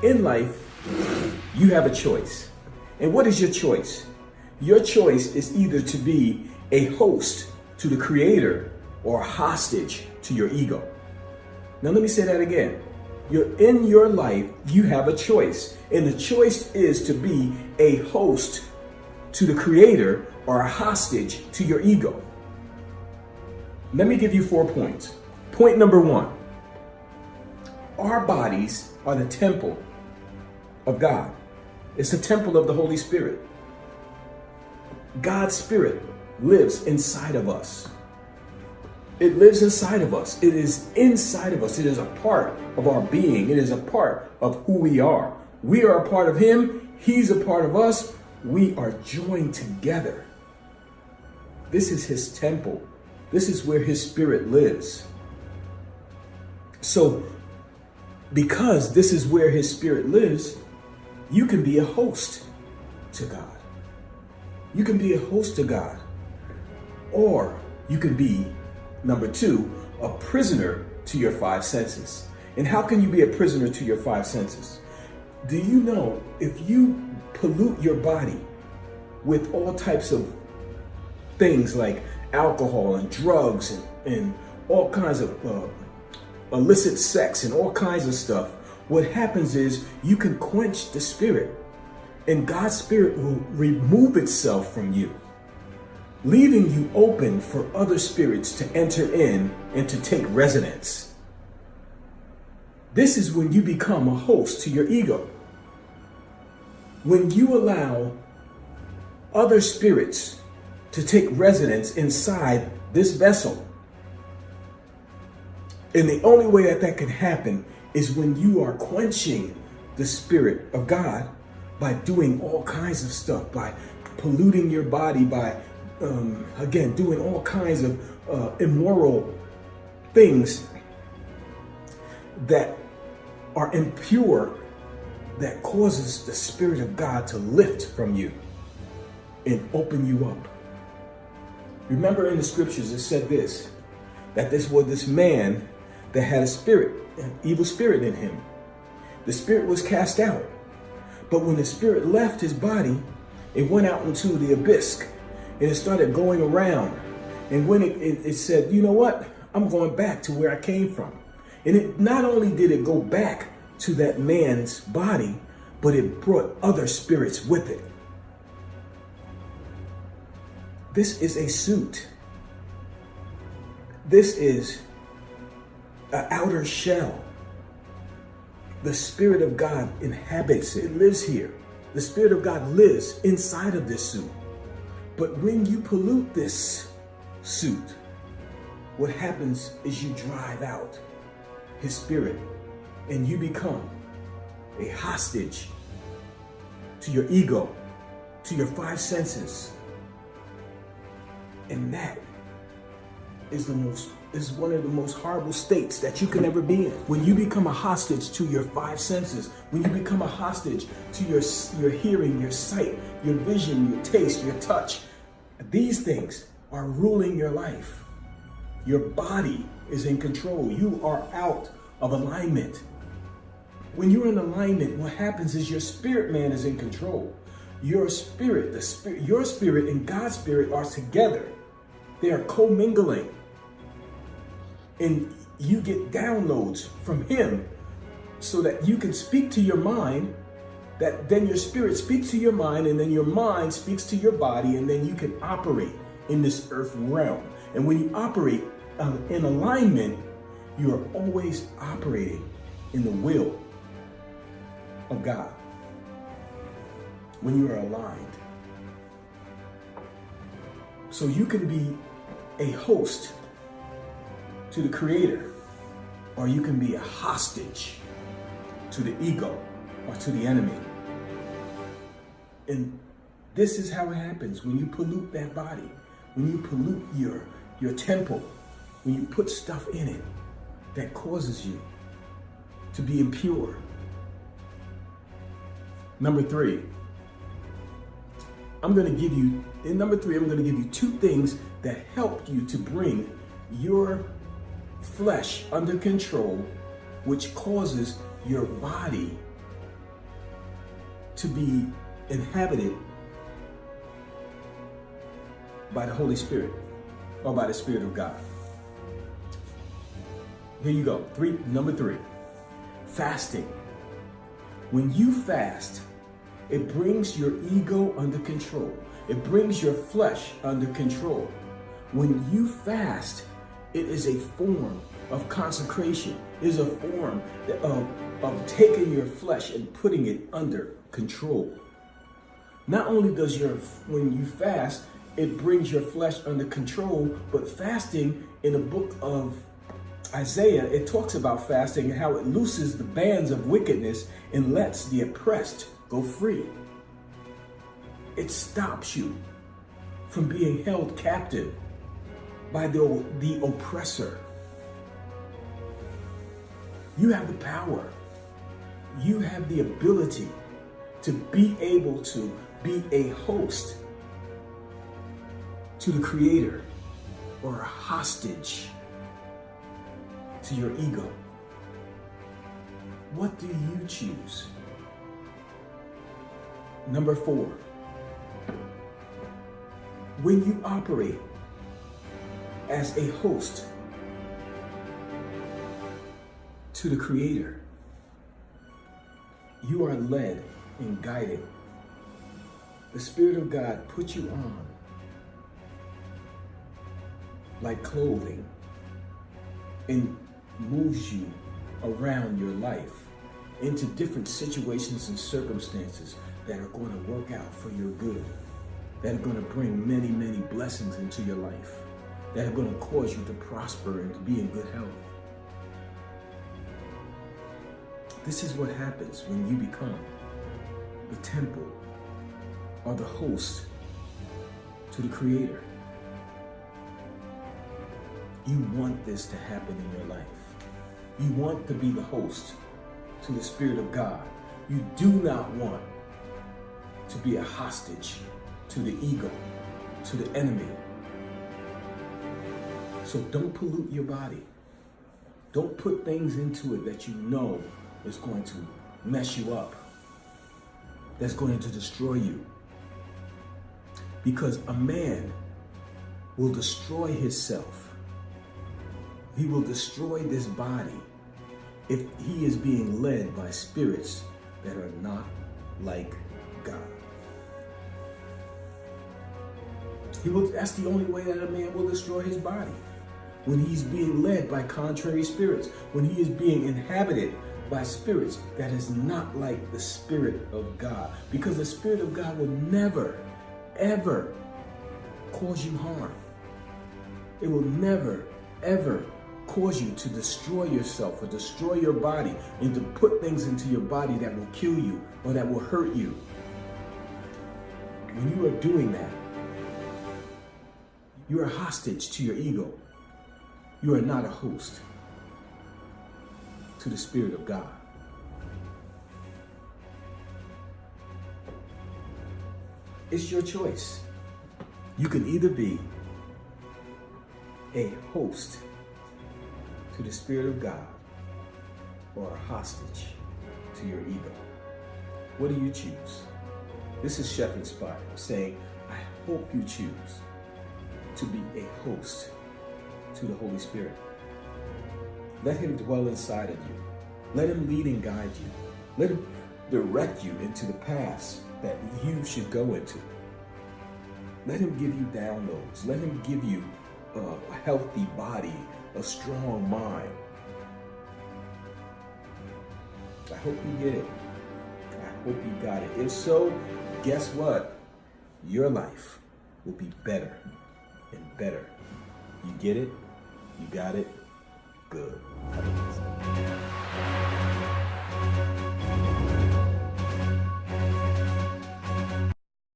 in life, you have a choice. And what is your choice? Your choice is either to be a host to the Creator or a hostage to your ego. Now let me say that again. In your life, you have a choice. And the choice is to be a host to the Creator or a hostage to your ego. Let me give you 4 points. Point number 1. Our bodies are the temple of God. It's the temple of the Holy Spirit. God's Spirit lives inside of us. It lives inside of us. It is inside of us. It is a part of our being. It is a part of who we are. We are a part of Him. He's a part of us. We are joined together. This is His temple. This is where His Spirit lives. So, because this is where His Spirit lives, you can be a host to God. You can be a host to God. Or you can be, number 2, a prisoner to your 5 senses. And how can you be a prisoner to your 5 senses? Do you know if you pollute your body with all types of things like alcohol and drugs and all kinds of illicit sex and all kinds of stuff, what happens is you can quench the Spirit, and God's Spirit will remove itself from you, leaving you open for other spirits to enter in and to take residence. This is when you become a host to your ego. When you allow other spirits to take residence inside this vessel. And the only way that can happen is when you are quenching the Spirit of God by doing all kinds of stuff, by polluting your body, by, doing all kinds of immoral things that are impure, that causes the Spirit of God to lift from you and open you up. Remember in the scriptures it said this, that this was this man that had a spirit, an evil spirit in him. The spirit was cast out. But when the spirit left his body, it went out into the abyss and it started going around. And when it said, you know what? I'm going back to where I came from. And it not only did it go back to that man's body, but it brought other spirits with it. This is a suit. This is an outer shell. The Spirit of God inhabits it, lives here. The Spirit of God lives inside of this suit. But when you pollute this suit, what happens is you drive out His Spirit and you become a hostage to your ego, to your 5 senses. And that is one of the most horrible states that you can ever be in. When you become a hostage to your 5 senses, when you become a hostage to your hearing, your sight, your vision, your taste, your touch, these things are ruling your life. Your body is in control. You are out of alignment. When you're in alignment, what happens is your spirit man is in control. Your spirit, your spirit and God's Spirit are together. They are commingling. And you get downloads from Him so that you can speak to your mind, that then your spirit speaks to your mind, and then your mind speaks to your body, and then you can operate in this earth realm. And when you operate in alignment, you are always operating in the will of God. When you are aligned. So you can be a host to the Creator, or you can be a hostage to the ego or to the enemy. And this is how it happens when you pollute that body, when you pollute your temple, when you put stuff in it that causes you to be impure. Number 3, I'm going to give you 2 things that help you to bring your flesh under control, which causes your body to be inhabited by the Holy Spirit or by the Spirit of God. Here you go. Number three, fasting. When you fast, it brings your ego under control. It brings your flesh under control. When you fast, it is a form of consecration. It is a form of taking your flesh and putting it under control. Not only does when you fast, it brings your flesh under control, but fasting in the book of Isaiah, it talks about fasting and how it looses the bands of wickedness and lets the oppressed go free. It stops you from being held captive by the oppressor. You have the power. You have the ability to be able to be a host to the Creator or a hostage to your ego. What do you choose? Number 4, when you operate as a host to the Creator, you are led and guided. The Spirit of God puts you on like clothing and moves you around your life into different situations and circumstances that are going to work out for your good, that are going to bring many, many blessings into your life, that are going to cause you to prosper and to be in good health. This is what happens when you become the temple or the host to the Creator. You want this to happen in your life. You want to be the host to the Spirit of God. You do not want to be a hostage to the ego, to the enemy. So don't pollute your body. Don't put things into it that you know is going to mess you up, that's going to destroy you. Because a man will destroy himself. He will destroy this body if he is being led by spirits that are not like God. That's the only way that a man will destroy his body. When he's being led by contrary spirits, when he is being inhabited by spirits that is not like the Spirit of God. Because the Spirit of God will never, ever cause you harm. It will never, ever cause you to destroy yourself or destroy your body and to put things into your body that will kill you or that will hurt you. When you are doing that, you are hostage to your ego. You are not a host to the Spirit of God. It's your choice. You can either be a host to the Spirit of God or a hostage to your ego. What do you choose? This is Chef Inspired saying, I hope you choose to be a host to the Holy Spirit. Let Him dwell inside of you. Let Him lead and guide you. Let Him direct you into the paths that you should go into. Let Him give you downloads. Let Him give you a healthy body, a strong mind. I hope you get it. I hope you got it. If so, guess what? Your life will be better and better. You get it? You got it? Good.